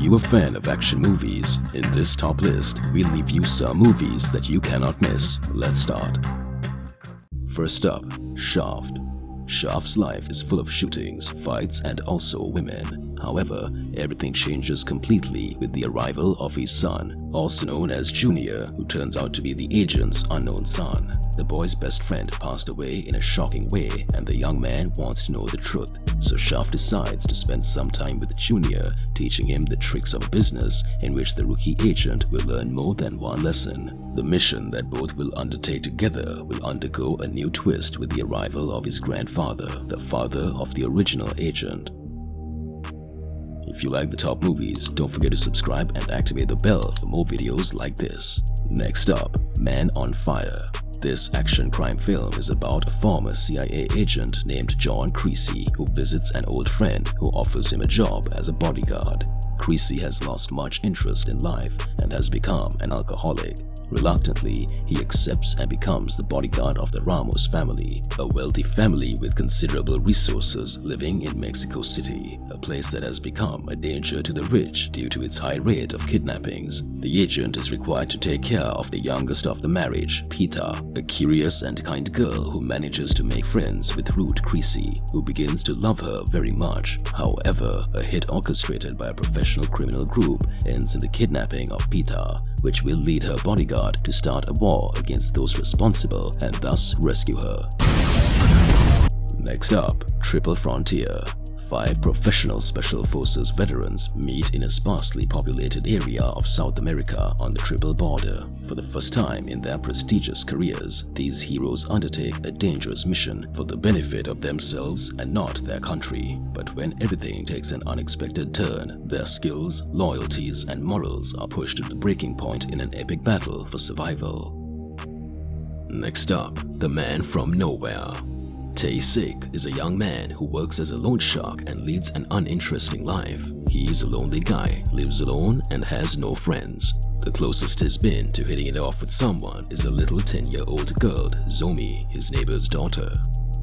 you a fan of action movies? In this top list, we leave you some movies that you cannot miss. Let's start. First up, Shaft. Shaft's life is full of shootings, fights, and also women. However, everything changes completely with the arrival of his son, also known as Junior, who turns out to be the agent's unknown son. The boy's best friend passed away in a shocking way, and the young man wants to know the truth. So Shaft decides to spend some time with Junior, teaching him the tricks of business, in which the rookie agent will learn more than one lesson. The mission that both will undertake together will undergo a new twist with the arrival of his grandfather, the father of the original agent. If you like the top movies, don't forget to subscribe and activate the bell for more videos like this. Next up, Man on Fire. This action crime film is about a former CIA agent named John Creasy who visits an old friend who offers him a job as a bodyguard. Creasy has lost much interest in life and has become an alcoholic. Reluctantly, he accepts and becomes the bodyguard of the Ramos family, a wealthy family with considerable resources living in Mexico City, a place that has become a danger to the rich due to its high rate of kidnappings. The agent is required to take care of the youngest of the marriage, Pita, a curious and kind girl who manages to make friends with Rude Creasy, who begins to love her very much. However, a hit orchestrated by a professional criminal group ends in the kidnapping of Pita, which will lead her bodyguard to start a war against those responsible and thus rescue her. Next up, Triple Frontier. 5 professional special forces veterans meet in a sparsely populated area of South America on the Triple Border. For the first time in their prestigious careers, these heroes undertake a dangerous mission for the benefit of themselves and not their country. But when everything takes an unexpected turn, their skills, loyalties, and morals are pushed to the breaking point in an epic battle for survival. Next up, The Man from Nowhere. Tae-Sik is a young man who works as a loan shark and leads an uninteresting life. He is a lonely guy, lives alone, and has no friends. The closest he's been to hitting it off with someone is a little 10-year-old girl, Zomi, his neighbor's daughter.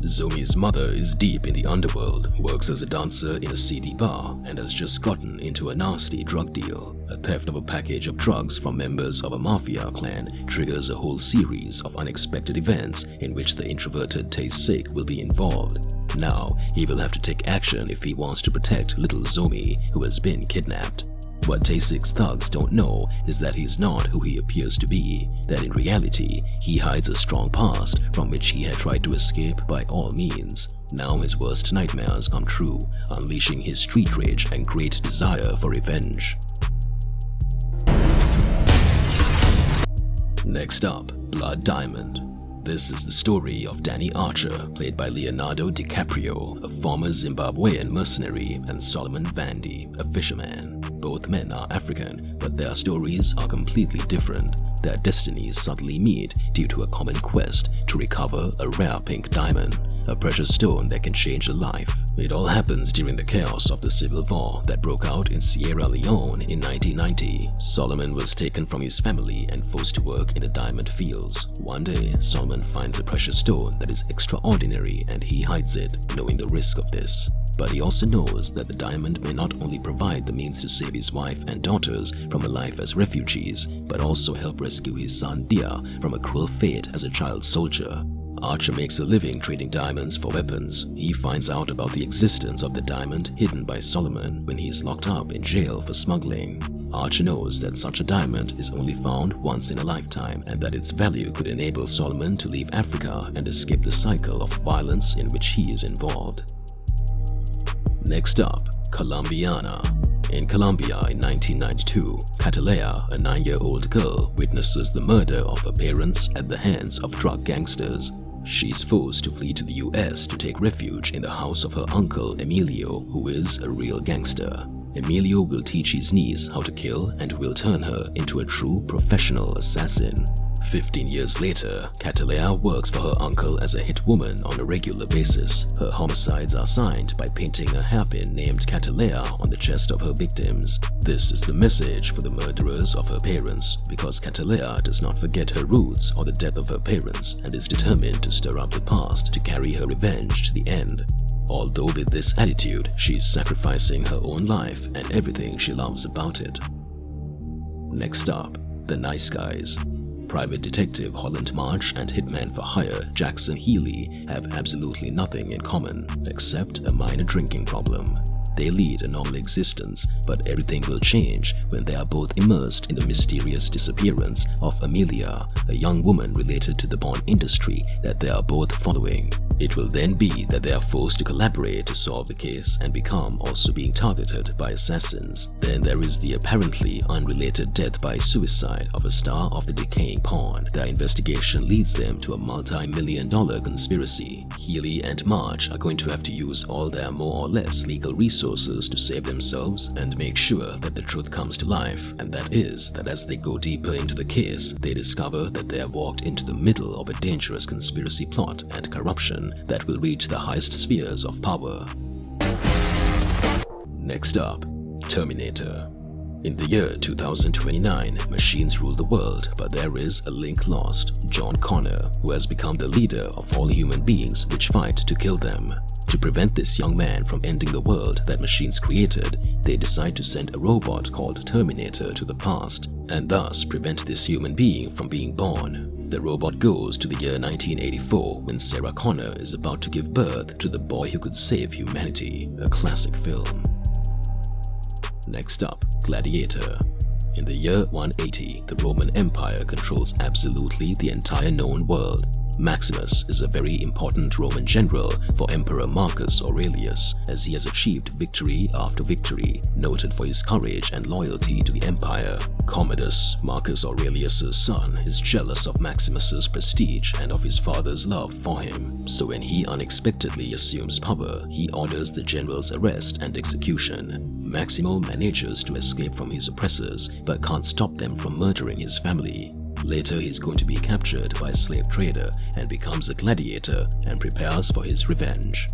Zomi's mother is deep in the underworld, works as a dancer in a seedy bar, and has just gotten into a nasty drug deal. A theft of a package of drugs from members of a mafia clan triggers a whole series of unexpected events in which the introverted Tae-Sik will be involved. Now, he will have to take action if he wants to protect little Zomi, who has been kidnapped. What Tae-Sik's thugs don't know is that he's not who he appears to be, that in reality, he hides a strong past from which he had tried to escape by all means. Now his worst nightmares come true, unleashing his street rage and great desire for revenge. Next up, Blood Diamond. This is the story of Danny Archer, played by Leonardo DiCaprio, a former Zimbabwean mercenary, and Solomon Vandy, a fisherman. Both men are African, but their stories are completely different. Their destinies suddenly meet due to a common quest to recover a rare pink diamond, a precious stone that can change a life. It all happens during the chaos of the civil war that broke out in Sierra Leone in 1990. Solomon was taken from his family and forced to work in the diamond fields. One day, Solomon finds a precious stone that is extraordinary and he hides it, knowing the risk of this. But he also knows that the diamond may not only provide the means to save his wife and daughters from a life as refugees, but also help rescue his son Dia from a cruel fate as a child soldier. Archer makes a living trading diamonds for weapons. He finds out about the existence of the diamond hidden by Solomon when he is locked up in jail for smuggling. Archer knows that such a diamond is only found once in a lifetime and that its value could enable Solomon to leave Africa and escape the cycle of violence in which he is involved. Next up, Colombiana. In Colombia in 1992, Catalea, a 9-year-old girl, witnesses the murder of her parents at the hands of drug gangsters. She's forced to flee to the US to take refuge in the house of her uncle Emilio, who is a real gangster. Emilio will teach his niece how to kill and will turn her into a true professional assassin. 15 years later, Catalea works for her uncle as a hit woman on a regular basis. Her homicides are signed by painting a hairpin named Catalea on the chest of her victims. This is the message for the murderers of her parents, because Catalea does not forget her roots or the death of her parents and is determined to stir up the past to carry her revenge to the end. Although with this attitude, she's sacrificing her own life and everything she loves about it. Next up, The Nice Guys. Private Detective Holland March and Hitman for Hire Jackson Healy have absolutely nothing in common except a minor drinking problem. They lead a normal existence, but everything will change when they are both immersed in the mysterious disappearance of Amelia, a young woman related to the porn industry that they are both following. It will then be that they are forced to collaborate to solve the case and become also being targeted by assassins. Then there is the apparently unrelated death by suicide of a star of the decaying porn. Their investigation leads them to a multi-million-dollar conspiracy. Healy and March are going to have to use all their more or less legal resources to save themselves and make sure that the truth comes to life, and that is that as they go deeper into the case, they discover that they have walked into the middle of a dangerous conspiracy plot and corruption that will reach the highest spheres of power. Next up, Terminator. In the year 2029, machines rule the world, but there is a link lost, John Connor, who has become the leader of all human beings which fight to kill them. To prevent this young man from ending the world that machines created, they decide to send a robot called Terminator to the past, and thus prevent this human being from being born. The robot goes to the year 1984 when Sarah Connor is about to give birth to the boy who could save humanity, a classic film. Next up, Gladiator. In the year 180, the Roman Empire controls absolutely the entire known world. Maximus is a very important Roman general for Emperor Marcus Aurelius, as he has achieved victory after victory, noted for his courage and loyalty to the empire. Commodus, Marcus Aurelius' son, is jealous of Maximus's prestige and of his father's love for him. So when he unexpectedly assumes power, he orders the general's arrest and execution. Maximo manages to escape from his oppressors, but can't stop them from murdering his family. Later, he's going to be captured by a slave trader and becomes a gladiator and prepares for his revenge.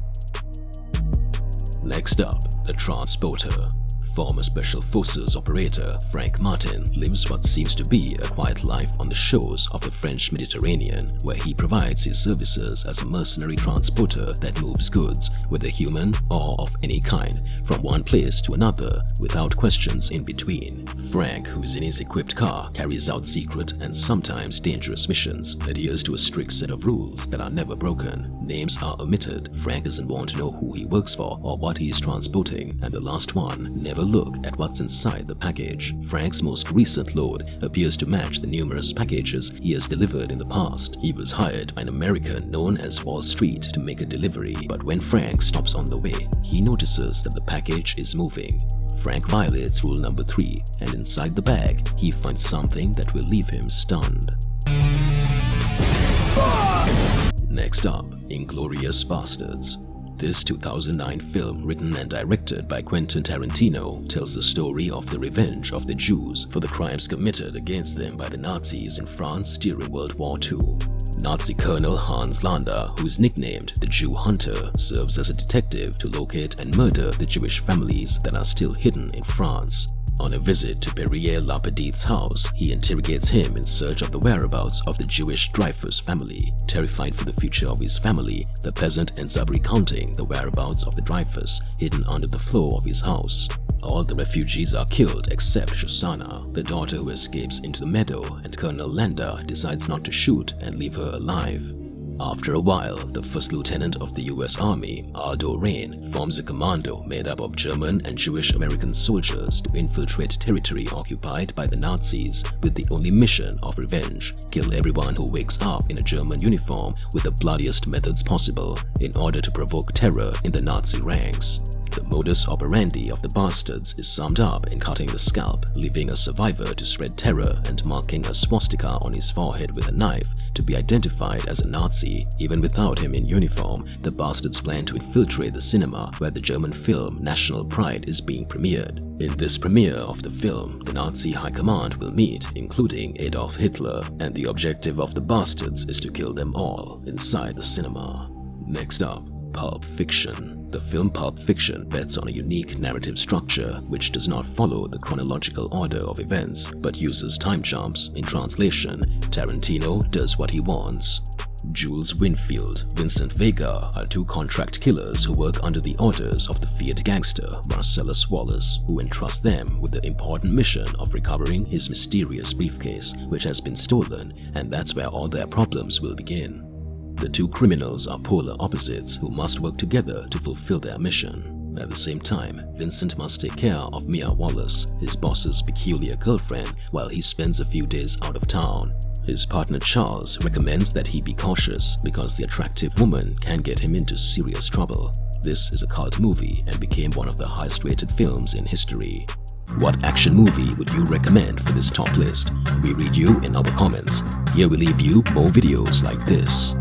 Next up, the Transporter. Former Special Forces operator Frank Martin lives what seems to be a quiet life on the shores of the French Mediterranean, where he provides his services as a mercenary transporter that moves goods, whether human or of any kind, from one place to another without questions in between. Frank, who is in his equipped car, carries out secret and sometimes dangerous missions, adheres to a strict set of rules that are never broken. Names are omitted. Frank doesn't want to know who he works for or what he is transporting, and the last one, never look at what's inside the package. Frank's most recent load appears to match the numerous packages he has delivered in the past. He was hired by an American known as Wall Street to make a delivery, but when Frank stops on the way, he notices that the package is moving. Frank violates rule number 3, and inside the bag, he finds something that will leave him stunned. Next up, Inglourious Basterds. This 2009 film, written and directed by Quentin Tarantino, tells the story of the revenge of the Jews for the crimes committed against them by the Nazis in France during World War II. Nazi Colonel Hans Landa, who is nicknamed the Jew Hunter, serves as a detective to locate and murder the Jewish families that are still hidden in France. On a visit to Pierre Lapidite's house, he interrogates him in search of the whereabouts of the Jewish Dreyfus family. Terrified for the future of his family, the peasant ends up recounting the whereabouts of the Dreyfus hidden under the floor of his house. All the refugees are killed except Shoshana, the daughter who escapes into the meadow, and Colonel Landa decides not to shoot and leave her alive. After a while, the first lieutenant of the US Army, Aldo Rain, forms a commando made up of German and Jewish American soldiers to infiltrate territory occupied by the Nazis with the only mission of revenge: kill everyone who wakes up in a German uniform with the bloodiest methods possible in order to provoke terror in the Nazi ranks. The modus operandi of the bastards is summed up in cutting the scalp, leaving a survivor to spread terror, and marking a swastika on his forehead with a knife to be identified as a Nazi. Even without him in uniform, the bastards plan to infiltrate the cinema where the German film National Pride is being premiered. In this premiere of the film, the Nazi high command will meet, including Adolf Hitler, and the objective of the bastards is to kill them all inside the cinema. Next up, Pulp Fiction. The film Pulp Fiction bets on a unique narrative structure which does not follow the chronological order of events but uses time jumps. In translation, Tarantino does what he wants. Jules Winfield, Vincent Vega are two contract killers who work under the orders of the feared gangster Marcellus Wallace, who entrusts them with the important mission of recovering his mysterious briefcase, which has been stolen, and that's where all their problems will begin. The two criminals are polar opposites who must work together to fulfill their mission. At the same time, Vincent must take care of Mia Wallace, his boss's peculiar girlfriend, while he spends a few days out of town. His partner Charles recommends that he be cautious because the attractive woman can get him into serious trouble. This is a cult movie and became one of the highest-rated films in history. What action movie would you recommend for this top list? We read you in our comments. Here we leave you more videos like this.